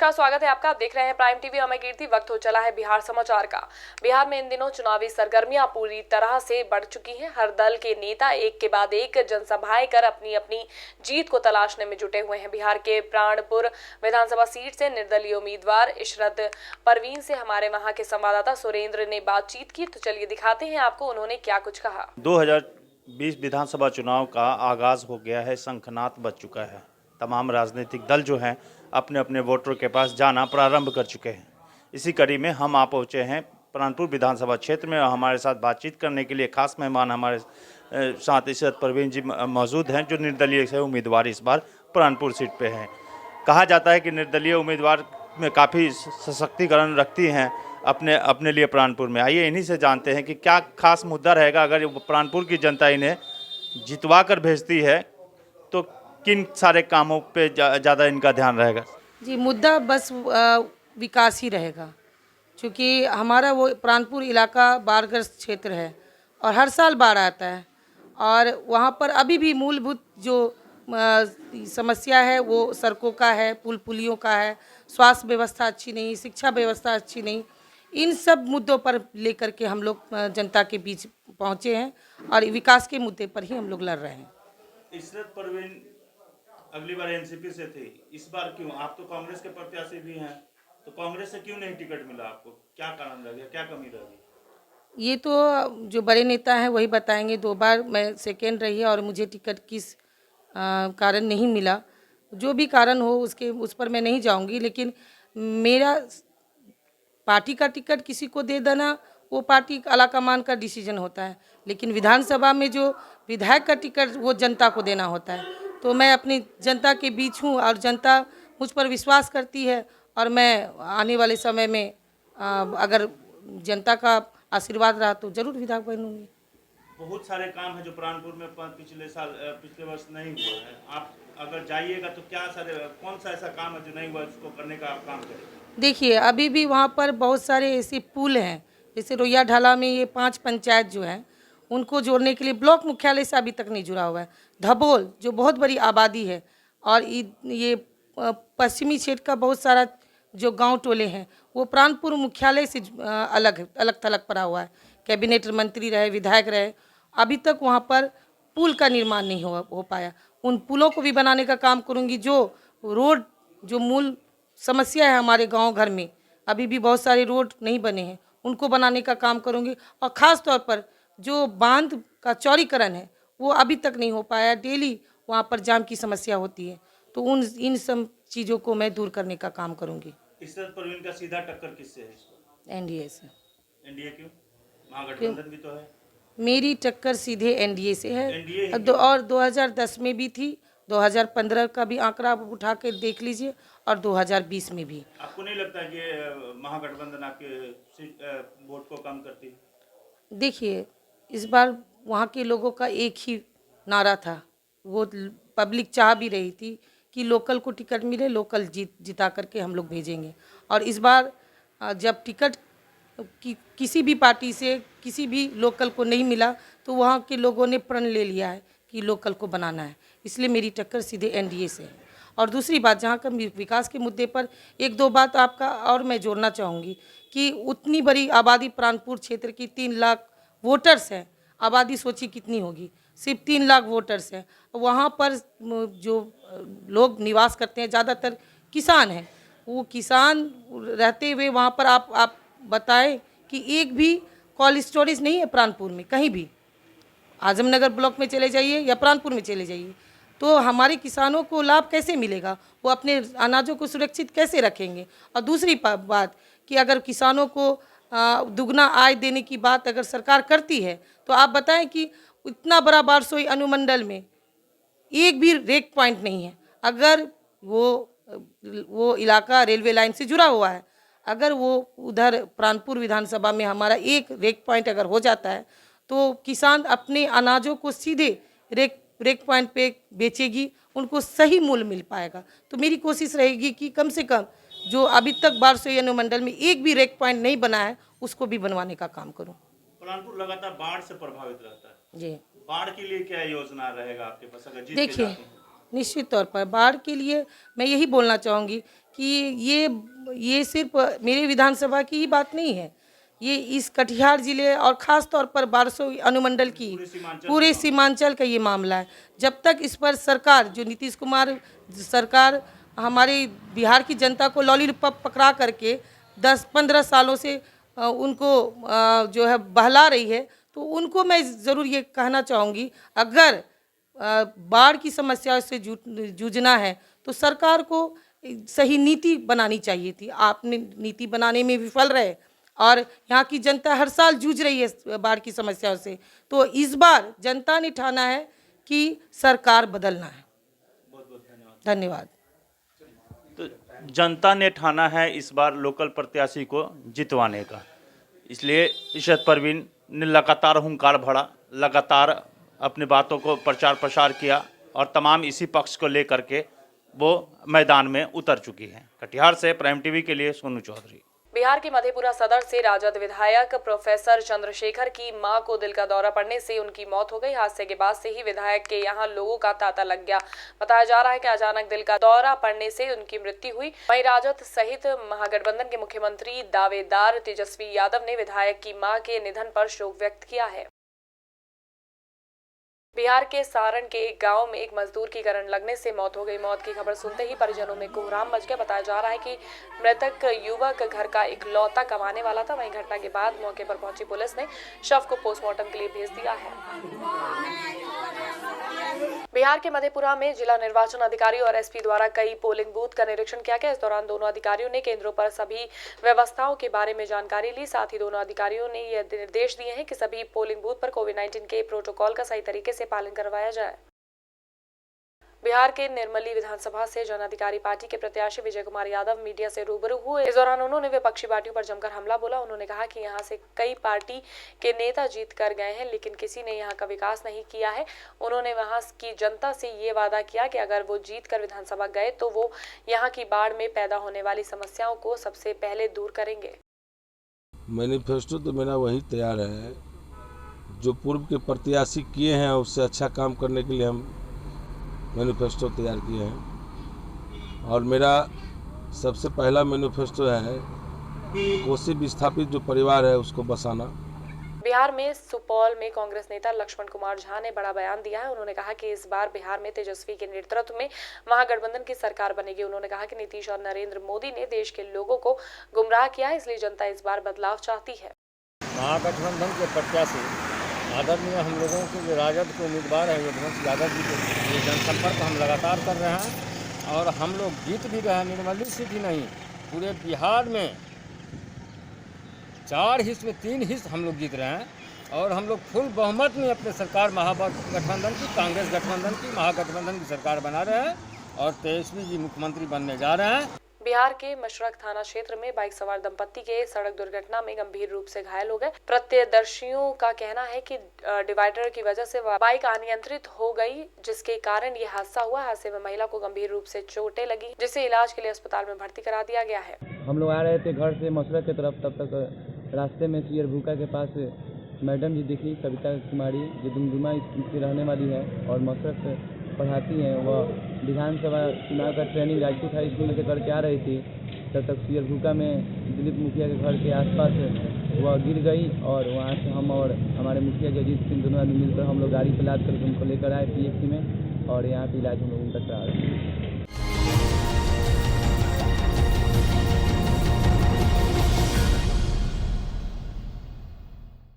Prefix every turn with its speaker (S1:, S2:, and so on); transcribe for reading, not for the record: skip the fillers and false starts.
S1: नमस्कार, स्वागत है आपका। आप देख रहे हैं प्राइम टीवी और मैं कीर्ति। वक्त हो चला है बिहार समाचार का। बिहार में इन दिनों चुनावी सरगर्मियां पूरी तरह से बढ़ चुकी हैं। हर दल के नेता एक के बाद एक जनसभाएं कर अपनी अपनी जीत को तलाशने में जुटे हुए हैं। बिहार के प्राणपुर विधानसभा सीट से निर्दलीय उम्मीदवार इशरत परवीन से हमारे वहां के संवाददाता सुरेंद्र ने बातचीत की। तो चलिए दिखाते हैं आपको उन्होंने क्या कुछ कहा।
S2: 2020 विधानसभा चुनाव का आगाज हो गया है, शंखनाद बज चुका है। तमाम राजनीतिक दल जो हैं अपने अपने वोटरों के पास जाना प्रारंभ कर चुके हैं। इसी कड़ी में हम आ पहुँचे हैं प्राणपुर विधानसभा क्षेत्र में और हमारे साथ बातचीत करने के लिए खास मेहमान हमारे साथ इशरत परवीन जी मौजूद हैं, जो निर्दलीय से उम्मीदवार इस बार प्राणपुर सीट पे हैं। कहा जाता है कि निर्दलीय उम्मीदवार में काफ़ी सशक्तिकरण रखती हैं अपने लिए प्राणपुर में। आइए इन्हीं से जानते हैं कि क्या खास मुद्दा रहेगा अगर प्राणपुर की जनता इन्हें जितवा कर भेजती है तो किन सारे कामों पे ज़्यादा इनका ध्यान रहेगा।
S3: जी, मुद्दा बस विकास ही रहेगा, क्योंकि हमारा वो प्राणपुर इलाका बाढ़ग्रस्त क्षेत्र है और हर साल बाढ़ आता है और वहाँ पर अभी भी मूलभूत जो समस्या है वो सड़कों का है, पुल पुलियों का है, स्वास्थ्य व्यवस्था अच्छी नहीं, शिक्षा व्यवस्था अच्छी नहीं। इन सब मुद्दों पर लेकर के हम लोग जनता के बीच पहुँचे हैं और विकास के मुद्दे पर ही हम लोग लड़ रहे हैं।
S2: इशरत परवीन अगली बार एनसीपी से थी, इस बार क्यों? आप तो कांग्रेस के प्रत्याशी भी हैं, तो कांग्रेस से क्यों नहीं टिकट मिला आपको? क्या कारण रह गया, क्या कमी रह गई?
S3: ये तो जो बड़े नेता हैं वही बताएंगे। 2 बार मैं सेकेंड रही और मुझे टिकट किस कारण नहीं मिला। जो भी कारण हो उस पर मैं नहीं जाऊंगी, लेकिन मेरा पार्टी का टिकट किसी को दे देना वो पार्टी आलाकमान का डिसीजन होता है, लेकिन विधानसभा में जो विधायक का टिकट वो जनता को देना होता है। तो मैं अपनी जनता के बीच हूँ और जनता मुझ पर विश्वास करती है और मैं आने वाले समय में अगर जनता का आशीर्वाद रहा तो जरूर विधायक बनूंगी।
S2: बहुत सारे काम है जो प्राणपुर में पिछले वर्ष नहीं हुआ है। आप अगर जाइएगा तो कौन सा ऐसा काम है जो नहीं हुआ, उसको करने का आप काम करेंगे?
S3: देखिए, अभी भी वहाँ पर बहुत सारे ऐसे पुल हैं, जैसे रोया ढाला में ये 5 पंचायत जो हैं उनको जोड़ने के लिए ब्लॉक मुख्यालय से अभी तक नहीं जुड़ा हुआ है। धबोल जो बहुत बड़ी आबादी है और ये पश्चिमी क्षेत्र का बहुत सारा जो गांव टोले हैं वो प्राणपुर मुख्यालय से अलग थलग पड़ा हुआ है। कैबिनेट मंत्री रहे, विधायक रहे, अभी तक वहाँ पर पुल का निर्माण नहीं हो पाया। उन पुलों को भी बनाने का काम करूँगी। जो रोड जो मूल समस्या है हमारे गांव घर में, अभी भी बहुत सारे रोड नहीं बने हैं, उनको बनाने का काम करूँगी। और ख़ास तौर पर जो बांध का चौड़ीकरण है वो अभी तक नहीं हो पाया। डेली वहाँ पर जाम की समस्या होती है, तो इन सब चीज़ों को मैं दूर करने का काम करूँगी।
S2: इशरत परवीन का सीधा टक्कर किससे है इस बार?
S3: एनडीए से।
S2: एनडीए क्यों? महागठबंधन भी तो है।
S3: मेरी टक्कर सीधे एनडीए से है।
S2: एनडीए
S3: और 2010 में भी थी, 2015 का भी आंकड़ा उठा के देख लीजिए और 2020 में भी।
S2: आपको नहीं लगता कि महागठबंधन आपके वोट को कम करती है?
S3: देखिए, इस बार वहाँ के लोगों का एक ही नारा था, वो पब्लिक चाह भी रही थी कि लोकल को टिकट मिले, लोकल जिता करके हम लोग भेजेंगे। और इस बार जब टिकट किसी भी पार्टी से किसी भी लोकल को नहीं मिला तो वहाँ के लोगों ने प्रण ले लिया है कि लोकल को बनाना है, इसलिए मेरी टक्कर सीधे एनडीए से है। और दूसरी बात, जहाँ का विकास के मुद्दे पर 1-2 बात आपका और मैं जोड़ना चाहूँगी कि उतनी बड़ी आबादी प्राणपुर क्षेत्र की 3 लाख वोटर्स हैं। आबादी सोची कितनी होगी, सिर्फ 3 लाख वोटर्स हैं। वहाँ पर जो लोग निवास करते हैं ज़्यादातर किसान हैं। वो किसान रहते हुए वहाँ पर आप बताएं कि एक भी कोल्ड स्टोरेज नहीं है प्राणपुर में कहीं भी। आजमनगर ब्लॉक में चले जाइए या प्राणपुर में चले जाइए, तो हमारे किसानों को लाभ कैसे मिलेगा? वो अपने अनाजों को सुरक्षित कैसे रखेंगे? और दूसरी बात कि अगर किसानों को दुगना आय देने की बात अगर सरकार करती है तो आप बताएं कि इतना बड़ा बारसोई अनुमंडल में एक भी रेक पॉइंट नहीं है। अगर वो इलाका रेलवे लाइन से जुड़ा हुआ है, अगर वो उधर प्राणपुर विधानसभा में हमारा एक रेक पॉइंट अगर हो जाता है तो किसान अपने अनाजों को सीधे रेक पॉइंट पे बेचेगी, उनको सही मूल्य मिल पाएगा। तो मेरी कोशिश रहेगी कि कम से कम जो अभी तक बारसोई अनुमंडल में एक भी रेक पॉइंट नहीं बना है उसको भी बनवाने का काम करूं।
S2: प्राणपुर लगातार बाढ़ से प्रभावित रहता है जी। बाढ़ के लिए क्या योजना रहेगा आपके पास अगर जीत के जाते हैं?
S3: निश्चित तौर पर बाढ़ के लिए मैं यही बोलना चाहूँगी कि ये सिर्फ मेरे विधानसभा की ही बात नहीं है, ये इस कटिहार जिले और ख़ास तौर पर बारसोई अनुमंडल की पूरे सीमांचल का ये मामला है। जब तक इस पर सरकार, जो नीतीश कुमार सरकार हमारे बिहार की जनता को लॉलीपॉप पकड़ा करके 10-15 सालों से उनको जो है बहला रही है, तो उनको मैं ज़रूर ये कहना चाहूँगी, अगर बाढ़ की समस्या से जूझना है तो सरकार को सही नीति बनानी चाहिए थी। आपने नीति बनाने में विफल रहे और यहाँ की जनता हर साल जूझ रही है बाढ़ की समस्याओं से, तो इस बार जनता ने ठाना है कि सरकार बदलना है। धन्यवाद।
S2: तो जनता ने ठाना है इस बार लोकल प्रत्याशी को जितवाने का, इसलिए इशरत परवीन ने लगातार हुंकार भरा, लगातार अपनी बातों को प्रचार प्रसार किया और तमाम इसी पक्ष को लेकर के वो मैदान में उतर चुकी हैं। कटिहार से प्राइम टीवी के लिए सोनू चौधरी।
S1: बिहार के मधेपुरा सदर से राजद विधायक प्रोफेसर चंद्रशेखर की मां को दिल का दौरा पड़ने से उनकी मौत हो गई। हादसे के बाद से ही विधायक के यहां लोगों का तांता लग गया। बताया जा रहा है कि अचानक दिल का दौरा पड़ने से उनकी मृत्यु हुई। वहीं राजद सहित महागठबंधन के मुख्यमंत्री दावेदार तेजस्वी यादव ने विधायक की मां के निधन पर शोक व्यक्त किया है। बिहार के सारण के एक गांव में एक मजदूर की करंट लगने से मौत हो गई। मौत की खबर सुनते ही परिजनों में कोहराम मच गया। बताया जा रहा है कि मृतक युवक घर का इकलौता कमाने वाला था। वहीं घटना के बाद मौके पर पहुंची पुलिस ने शव को पोस्टमार्टम के लिए भेज दिया है। बिहार के मधेपुरा में जिला निर्वाचन अधिकारी और एसपी द्वारा कई पोलिंग बूथ का निरीक्षण किया गया। इस दौरान दोनों अधिकारियों ने केंद्रों पर सभी व्यवस्थाओं के बारे में जानकारी ली। साथ ही दोनों अधिकारियों ने यह निर्देश दिए हैं कि सभी पोलिंग बूथ पर कोविड-19 के प्रोटोकॉल का सही तरीके से पालन करवाया जाए। बिहार के निर्मली विधानसभा से जन अधिकारी पार्टी के प्रत्याशी विजय कुमार यादव मीडिया से रूबरू हुए। इस दौरान उन्होंने विपक्षी पार्टियों पर जमकर हमला बोला। उन्होंने कहा कि यहां से कई पार्टी के नेता जीत कर गए हैं, लेकिन किसी ने यहां का विकास नहीं किया है। उन्होंने वहां की जनता से ये वादा किया कि अगर वो जीत कर विधानसभा गए तो वो यहां की बाढ़ में पैदा होने वाली समस्याओं को सबसे पहले दूर करेंगे।
S4: मैनिफेस्टो तो मेरा वही तैयार है जो पूर्व के प्रत्याशी किए हैं, उससे अच्छा काम करने के लिए हम मैनिफेस्टो तैयार किए हैं। और मेरा सबसे पहला मैनिफेस्टो है कोसी विस्थापित जो परिवार है उसको बसाना।
S1: बिहार में सुपौल में कांग्रेस नेता लक्ष्मण कुमार झा ने बड़ा बयान दिया है। उन्होंने कहा कि इस बार बिहार में तेजस्वी के नेतृत्व में महागठबंधन की सरकार बनेगी। उन्होंने कहा कि नीतीश और नरेंद्र मोदी ने देश के लोगों को गुमराह किया है, इसलिए जनता इस बार बदलाव चाहती है।
S5: महागठबंधन के प्रत्याशी आदरणीय हम लोगों के जो राजद के उम्मीदवार हैं यदुवंश यादव जी के जनसंपर्क हम लगातार कर रहे हैं और हम लोग जीत भी रहे हैं। निर्मली सीट ही नहीं, पूरे बिहार में 4 हिस्से में 3 हिस्से हम लोग जीत रहे हैं और हम लोग फुल बहुमत में अपने सरकार महागठबंधन की, कांग्रेस गठबंधन की, महागठबंधन की सरकार बना रहे हैं और तेजस्वी जी मुख्यमंत्री बनने जा रहे हैं।
S1: बिहार के मशरक थाना क्षेत्र में बाइक सवार दंपत्ति के सड़क दुर्घटना में गंभीर रूप से घायल हो गए। प्रत्यक्षदर्शियों का कहना है कि डिवाइडर की वजह से बाइक अनियंत्रित हो गई, जिसके कारण ये हादसा हुआ। हादसे में महिला को गंभीर रूप से चोटें लगी, जिसे इलाज के लिए अस्पताल में भर्ती करा दिया गया है।
S6: हम लोग आ रहे थे घर से मशरक की तरफ, तब तक रास्ते में सियर भूका के पास मैडम जी दिखी, कविता कुमारी, जो डुमडुमा की रहने वाली है और मशरक पढ़ाती हैं। वह विधानसभा चुनाव का ट्रेनिंग राजपूत हाई स्कूल में से करके आ रही थी। तब तक सियर भूका में दिलीप मुखिया के घर के आसपास वह गिर गई और वहाँ से हम और हमारे मुखिया जगजीत सिंह दोनों आदमी मिलकर हम लोग गाड़ी पे लाद कर उनको लेकर आए PHC में और यहाँ पे इलाज हम लोग उनका करा रहे हैं।